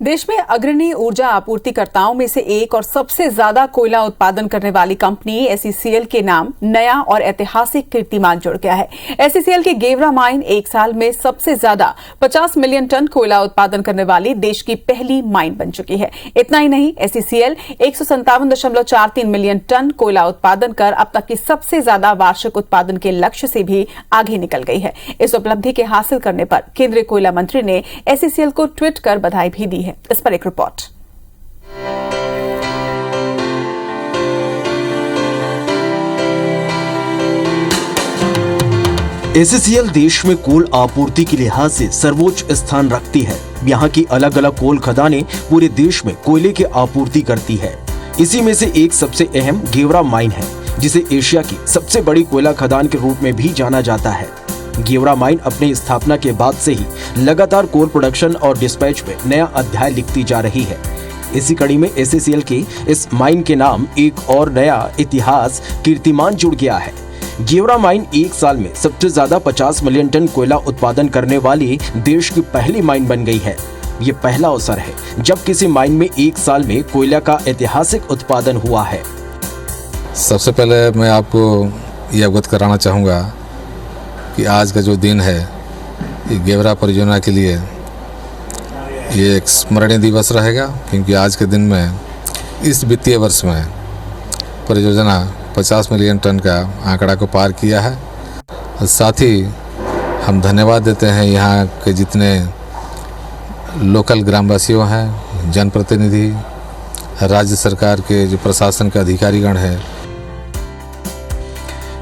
देश में अग्रणी ऊर्जा आपूर्तिकर्ताओं में से एक और सबसे ज्यादा कोयला उत्पादन करने वाली कंपनी एसईसीएल के नाम नया और ऐतिहासिक कीर्तिमान जुड़ गया है। एसईसीएल की गेवरा माइन एक साल में सबसे ज्यादा 50 मिलियन टन कोयला उत्पादन करने वाली देश की पहली माइन बन चुकी है। इतना ही नहीं, एसईसीएल 157.43 मिलियन टन कोयला उत्पादन कर अब तक की सबसे ज्यादा वार्षिक उत्पादन के लक्ष्य से भी आगे निकल गई है। इस उपलब्धि के हासिल करने पर केंद्रीय कोयला मंत्री ने एसईसीएल को ट्वीट कर बधाई भी दी है। इस पर एक रिपोर्ट। एसईसीएल देश में कोल आपूर्ति के लिहाज से सर्वोच्च स्थान रखती है। यहाँ की अलग अलग कोल खदानें पूरे देश में कोयले की आपूर्ति करती है। इसी में से एक सबसे अहम गेवरा माइन है, जिसे एशिया की सबसे बड़ी कोयला खदान के रूप में भी जाना जाता है। गेवरा माइन अपनी स्थापना के बाद से ही लगातार कोल प्रोडक्शन और डिस्पैच में नया अध्याय लिखती जा रही है। इसी कड़ी में एसईसीएल की इस माइन के नाम एक और नया इतिहास कीर्तिमान जुड़ गया है। गेवरा माइन एक साल में सबसे ज्यादा 50 मिलियन टन कोयला उत्पादन करने वाली देश की पहली माइन बन गई है। ये पहला अवसर है जब किसी माइन में एक साल में कोयला का ऐतिहासिक उत्पादन हुआ है। सबसे पहले मैं आपको ये अवगत कराना चाहूँगा कि आज का जो दिन है ये गेवरा परियोजना के लिए ये एक स्मरणीय दिवस रहेगा, क्योंकि आज के दिन में इस वित्तीय वर्ष में परियोजना 50 मिलियन टन का आंकड़ा को पार किया है। और साथ ही हम धन्यवाद देते हैं यहाँ के जितने लोकल ग्रामवासियों हैं, जनप्रतिनिधि, राज्य सरकार के जो प्रशासन के अधिकारीगण हैं।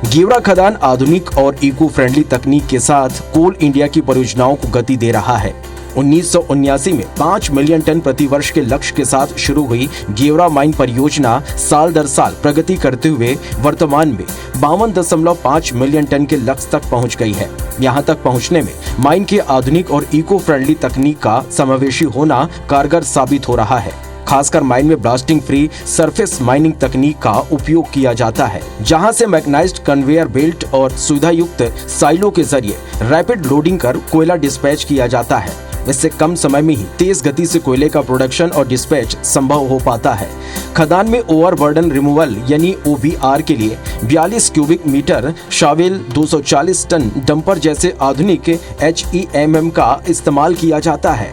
गेवरा खदान आधुनिक और इको फ्रेंडली तकनीक के साथ कोल इंडिया की परियोजनाओं को गति दे रहा है। 1979 में 5 मिलियन टन प्रति वर्ष के लक्ष्य के साथ शुरू हुई गेवरा माइन परियोजना साल दर साल प्रगति करते हुए वर्तमान में 52.5 मिलियन टन के लक्ष्य तक पहुंच गई है। यहां तक पहुंचने में माइन के आधुनिक और इको फ्रेंडली तकनीक का समावेशी होना कारगर साबित हो रहा है। खासकर माइन में ब्लास्टिंग फ्री सरफेस माइनिंग तकनीक का उपयोग किया जाता है, जहां से मैग्नाइज्ड कन्वेयर बेल्ट और सुविधायुक्त साइलो के जरिए रैपिड लोडिंग कर कोयला डिस्पैच किया जाता है। इससे कम समय में ही तेज गति से कोयले का प्रोडक्शन और डिस्पैच संभव हो पाता है। खदान में ओवरबर्डन रिमूवल यानी ओबीआर के लिए 42 cubic metre shovel, 240 ton dumper जैसे आधुनिक HEMM का इस्तेमाल किया जाता है।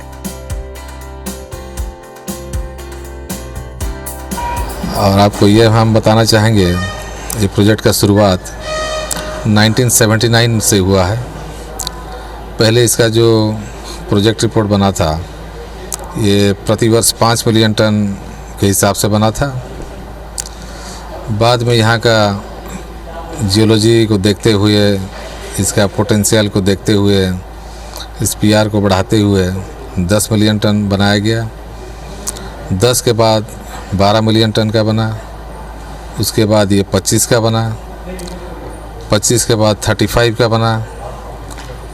और आपको ये हम बताना चाहेंगे, ये प्रोजेक्ट का शुरुआत 1979 से हुआ है। पहले इसका जो प्रोजेक्ट रिपोर्ट बना था ये प्रतिवर्ष 5 मिलियन टन के हिसाब से बना था। बाद में यहाँ का जियोलॉजी को देखते हुए, इसका पोटेंशियल को देखते हुए, इस PR को बढ़ाते हुए 10 मिलियन टन बनाया गया। 10 के बाद 12 मिलियन टन का बना, उसके बाद ये 25 का बना, 25 के बाद 35 का बना।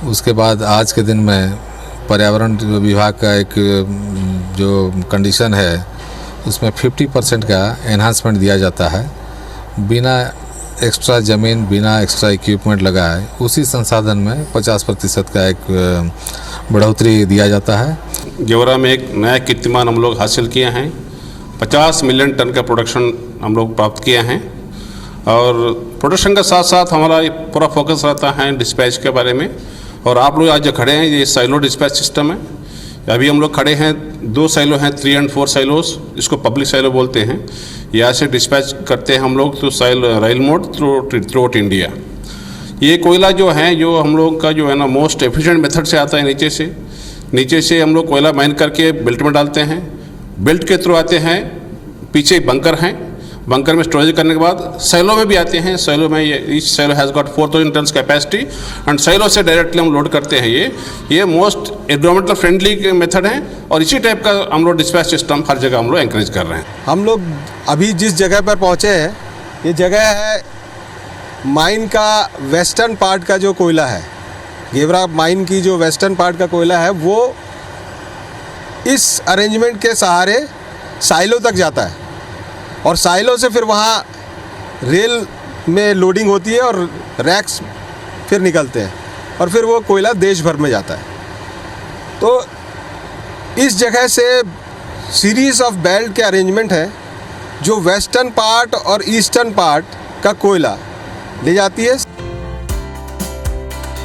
उसके बाद आज के दिन में पर्यावरण विभाग का एक जो कंडीशन है उसमें 50% का एनहांसमेंट दिया जाता है। बिना एक्स्ट्रा ज़मीन, बिना एक्स्ट्रा इक्विपमेंट लगाए उसी संसाधन में 50% का एक बढ़ोतरी दिया जाता है। गेवरा में एक नया कीर्तिमान हम लोग हासिल किए हैं। 50 मिलियन टन का प्रोडक्शन हम लोग प्राप्त किए हैं और प्रोडक्शन के साथ साथ हमारा पूरा फोकस रहता है डिस्पैच के बारे में। और आप लोग आज जो खड़े हैं ये साइलो डिस्पैच सिस्टम है। अभी हम लोग खड़े हैं, 2 साइलो हैं, 3 और 4 साइलोस, इसको पब्लिक साइलो बोलते हैं। यहाँ से डिस्पैच करते हैं हम लोग तो rail mode through out India. ये कोयला जो है, जो हम लोग का जो है ना मोस्ट एफिशिएंट मेथड से आता है। नीचे से हम लोग कोयला माइन करके बेल्ट में डालते हैं, बेल्ट के थ्रू आते हैं, पीछे बंकर हैं, बंकर में स्टोरेज करने के बाद सैलो में भी आते हैं। सैलो में each silo has got 4000 tons capacity and silo से डायरेक्टली हम लोड करते हैं। ये मोस्ट एनवायरमेंटल फ्रेंडली मेथड है और इसी टाइप का हम लोग डिस्पैच सिस्टम हर जगह हम लोग एनकरेज कर रहे हैं। हम लोग अभी जिस जगह पर पहुँचे हैं, ये जगह है माइन का वेस्टर्न पार्ट का जो कोयला है। गेवरा माइन की जो वेस्टर्न पार्ट का कोयला है वो इस अरेंजमेंट के सहारे साइलो तक जाता है और साइलो से फिर वहाँ रेल में लोडिंग होती है और रैक्स फिर निकलते हैं और फिर वो कोयला देश भर में जाता है। तो इस जगह से सीरीज ऑफ बेल्ट के अरेंजमेंट है जो वेस्टर्न पार्ट और ईस्टर्न पार्ट का कोयला ले जाती है।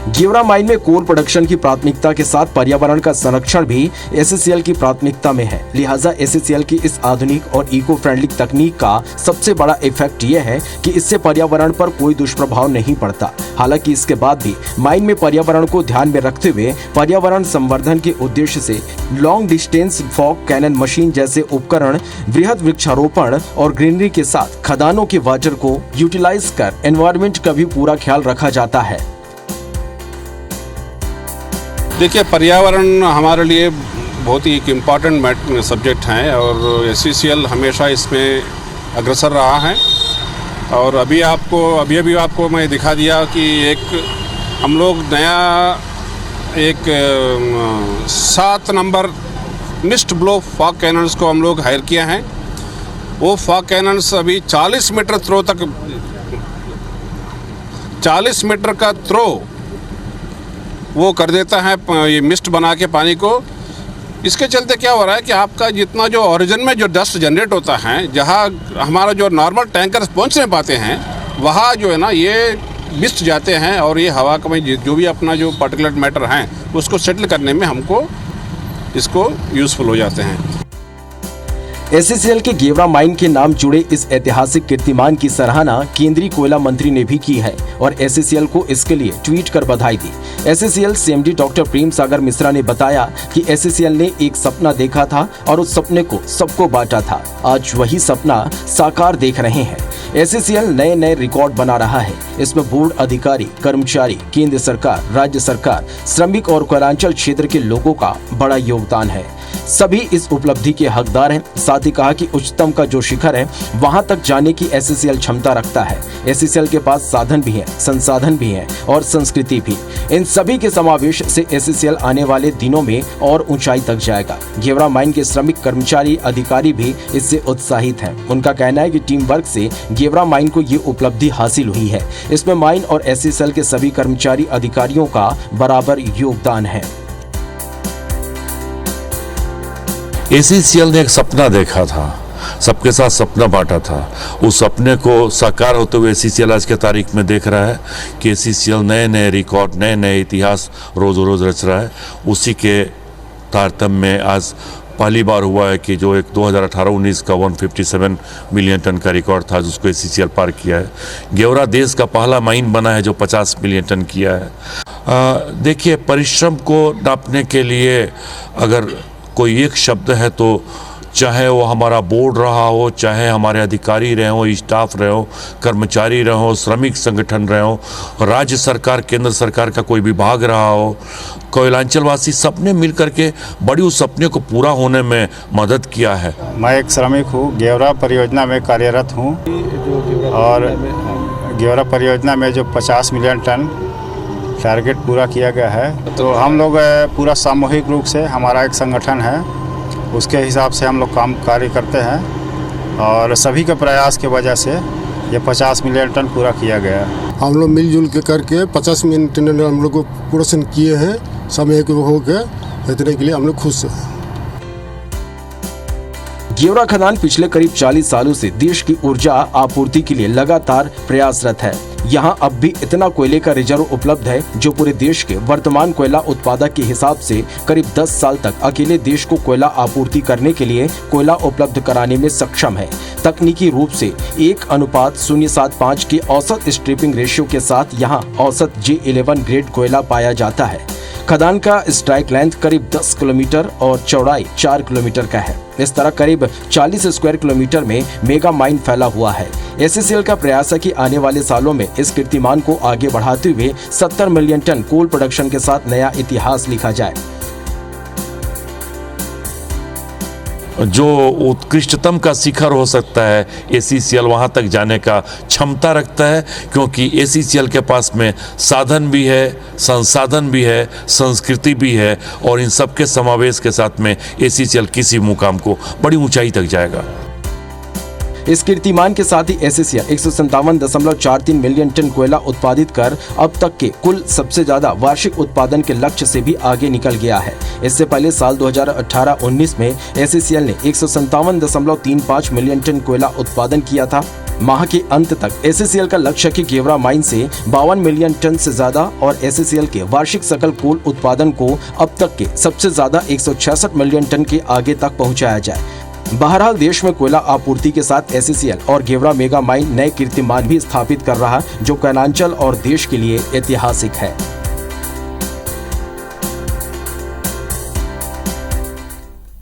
गेवरा माइन में कोल प्रोडक्शन की प्राथमिकता के साथ पर्यावरण का संरक्षण भी एससीसीएल की प्राथमिकता में है। लिहाजा एससीसीएल की इस आधुनिक और इको फ्रेंडली तकनीक का सबसे बड़ा इफेक्ट यह है कि इससे पर्यावरण पर कोई दुष्प्रभाव नहीं पड़ता। हालांकि इसके बाद भी माइन में पर्यावरण को ध्यान में रखते हुए पर्यावरण संवर्धन के उद्देश्य से long distance fog cannon machine जैसे उपकरण, वृहद वृक्षारोपण और ग्रीनरी के साथ खदानों के वाटर को यूटिलाइज कर एनवायरमेंट का भी पूरा ख्याल रखा जाता है। देखिए, पर्यावरण हमारे लिए बहुत ही एक इम्पॉर्टेंट सब्जेक्ट है और एससीसीएल हमेशा इसमें अग्रसर रहा है। और अभी आपको मैं दिखा दिया कि एक हम लोग नया एक 7 number mist blow fog cannons को हम लोग हायर किया है। वो फॉग कैनन्स अभी 40 मीटर थ्रो तक 40 मीटर का थ्रो वो कर देता है ये मिस्ट बना के पानी को। इसके चलते क्या हो रहा है कि आपका जितना जो ओरिजिन में जो डस्ट जनरेट होता है, जहाँ हमारा जो नॉर्मल टैंकर पहुँच नहीं पाते हैं, वहाँ जो है ना ये मिस्ट जाते हैं और ये हवा का में जो भी अपना जो पार्टिकुलेट मैटर हैं उसको सेटल करने में हमको इसको यूज़फुल हो जाते हैं। एससीसीएल के गेवरा माइन के नाम जुड़े इस ऐतिहासिक कीर्तिमान की सराहना केंद्रीय कोयला मंत्री ने भी की है और एससीसीएल को इसके लिए ट्वीट कर बधाई दी। SCCL CMD doctor Prem Sagar Mishra ने बताया कि एससीसीएल ने एक सपना देखा था और उस सपने को सबको बांटा था। आज वही सपना साकार देख रहे हैं। एससीसीएल नए रिकॉर्ड बना रहा है। इसमें बोर्ड अधिकारी, कर्मचारी, केंद्र सरकार, राज्य सरकार, श्रमिक और कोयलांचल क्षेत्र के लोगों का बड़ा योगदान है। सभी इस उपलब्धि के हकदार हैं। साथ ही कहा कि उच्चतम का जो शिखर है वहां तक जाने की एससीसीएल क्षमता रखता है। एससीसीएल के पास साधन भी हैं, संसाधन भी हैं और संस्कृति भी। इन सभी के समावेश से एससीसीएल आने वाले दिनों में और ऊंचाई तक जाएगा। गेवरा माइन के श्रमिक, कर्मचारी, अधिकारी भी इससे उत्साहित हैं। उनका कहना है कि टीम वर्क से गेवरा माइन को ये उपलब्धि हासिल हुई है। इसमें माइन और एससीसीएल के सभी कर्मचारी, अधिकारियों का बराबर योगदान है। एससीसीएल ने एक सपना देखा था, सबके साथ सपना बांटा था। उस सपने को साकार होते हुए एससीसीएल आज के तारीख में देख रहा है कि एससीसीएल नए रिकॉर्ड, नए इतिहास रोज रच रहा है। उसी के तारतम्य में आज पहली बार हुआ है कि जो एक 2018-19 का 157 मिलियन टन का रिकॉर्ड था जिसको एससीसीएल पार किया है। गेवरा देश का पहला माइन बना है जो 50 मिलियन टन किया है। देखिए, परिश्रम को नापने के लिए अगर कोई एक शब्द है तो चाहे वो हमारा बोर्ड रहा हो, चाहे हमारे अधिकारी रहे हो, स्टाफ रहे हो, कर्मचारी रहे हो, श्रमिक संगठन रहे हो, राज्य सरकार, केंद्र सरकार का कोई विभाग रहा हो, कोयलांचल वासी, सबने मिलकर के बड़ी उस सपने को पूरा होने में मदद किया है। मैं एक श्रमिक हूँ, गेवरा परियोजना में कार्यरत हूँ और गेवरा परियोजना में जो 50 मिलियन टन टारगेट पूरा किया गया है, तो हम लोग पूरा सामूहिक रूप से, हमारा एक संगठन है, उसके हिसाब से हम लोग कार्य करते हैं और सभी के प्रयास की वजह से ये 50 मिलियन टन पूरा किया गया है। हम लोग मिलजुल के करके 50 मिलियन टन हम लोग को प्रोडक्शन किए हैं। समय को होकर इतने के लिए हम लोग खुश हैं। गेवरा खदान पिछले करीब 40 सालों से देश की ऊर्जा आपूर्ति के लिए लगातार प्रयासरत है। यहां अब भी इतना कोयले का रिजर्व उपलब्ध है जो पूरे देश के वर्तमान कोयला उत्पादक के हिसाब से करीब 10 साल तक अकेले देश को कोयला आपूर्ति करने के लिए कोयला उपलब्ध कराने में सक्षम है। तकनीकी रूप से 1:0.75 के औसत स्ट्रिपिंग रेशियो के साथ यहां औसत J11 ग्रेड कोयला पाया जाता है। खदान का स्ट्राइक लेंथ करीब 10 किलोमीटर और चौड़ाई 4 किलोमीटर का है। इस तरह करीब 40 स्क्वायर किलोमीटर में मेगा माइन फैला हुआ है। एससीसीएल का प्रयास है कि आने वाले सालों में इस कीर्तिमान को आगे बढ़ाते हुए 70 मिलियन टन कोल प्रोडक्शन के साथ नया इतिहास लिखा जाए। जो उत्कृष्टतम का शिखर हो सकता है, एससीसीएल वहाँ तक जाने का क्षमता रखता है, क्योंकि एससीसीएल के पास में साधन भी है, संसाधन भी है, संस्कृति भी है और इन सब के समावेश के साथ में एससीसीएल किसी मुकाम को बड़ी ऊंचाई तक जाएगा। इस कीर्तिमान के साथ ही एससीसीएल 157.43 मिलियन टन कोयला उत्पादित कर अब तक के कुल सबसे ज्यादा वार्षिक उत्पादन के लक्ष्य से भी आगे निकल गया है। इससे पहले साल 2018-19 में एससीसीएल ने 157.35 मिलियन टन कोयला उत्पादन किया था। माह के अंत तक एससीसीएल का लक्ष्य कि गेवरा माइन से 52 मिलियन टन से ज्यादा और एससीसीएल के वार्षिक सकल कोल उत्पादन को अब तक के सबसे ज्यादा 166 मिलियन टन के आगे तक पहुंचाया जाए। बहरहाल देश में कोयला आपूर्ति के साथ एससीसीएल और गेवरा मेगा माइन नए कीर्तिमान भी स्थापित कर रहा, जो कैलांचल और देश के लिए ऐतिहासिक है।